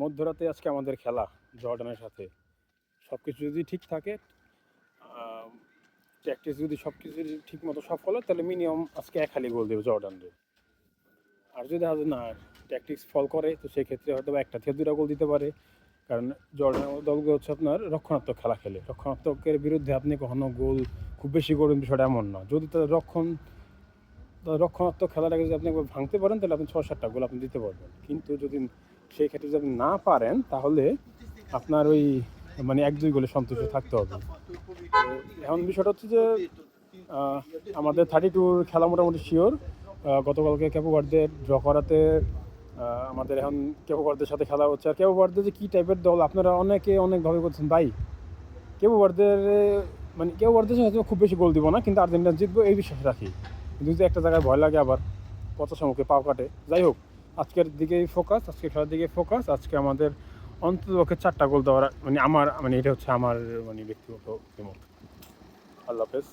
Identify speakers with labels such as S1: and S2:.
S1: মধ্যরাতে আজকে আমাদের খেলা জর্ডানের সাথে। সব কিছু যদি ঠিক থাকে, প্র্যাকটিস যদি সব কিছু ঠিক মতো সফল হয়, তাহলে মিনিমাম আজকে 1 গোল দেবে জর্ডানদের। আর যদি দেখা যায় না ট্যাকটিক্স ফল করে, তো সেক্ষেত্রে হয়তো বা 1 থেকে 2টা গোল দিতে পারে। কারণ জর্ডানের মতো দলগুলো হচ্ছে আপনার রক্ষণাত্মক খেলা খেলে। রক্ষণাত্মকের বিরুদ্ধে আপনি কখনো গোল খুব বেশি করবেন বিষয়টা এমন না। যদি তাদের রক্ষণাত্মক খেলাটাকে যদি আপনি একবার ভাঙতে পারেন, তাহলে আপনি 6-7টা গোল আপনি দিতে পারবেন। কিন্তু যদি সেই ক্ষেত্রে যদি আপনি না পারেন, তাহলে আপনার ওই মানে 1-2 গোলে সন্তুষ্ট থাকতে হবে। তো এখন বিষয়টা হচ্ছে যে আমাদের 32 খেলা মোটামুটি শিওর। গতকালকে ক্যাপো ভার্দে ড্র করাতে আমাদের এখন ক্যাপো ভার্দের সাথে খেলা হচ্ছে। আর ক্যাপো ভার্দে যে কী টাইপের দল আপনারা অনেকে অনেকভাবে করছেন ভাই। ক্যাপো ভার্দের মানে ক্যাপো ভার্দের হয়তো খুব বেশি গোল দিব না, কিন্তু আর্জেন্টিনা জিতবো এই বিশ্বাস রাখি। কিন্তু যদি একটা জায়গায় ভয় লাগে, আবার পচাশা মুখে পাও কাটে। যাই হোক, আজকের দিকেই ফোকাস, আজকে খেলার দিকে ফোকাস। আজকে আমাদের অন্ততপক্ষে 4টা গোল দেওয়ার মানে এটা হচ্ছে আমার মানে ব্যক্তিগত মত। আল্লাহ হাফেজ।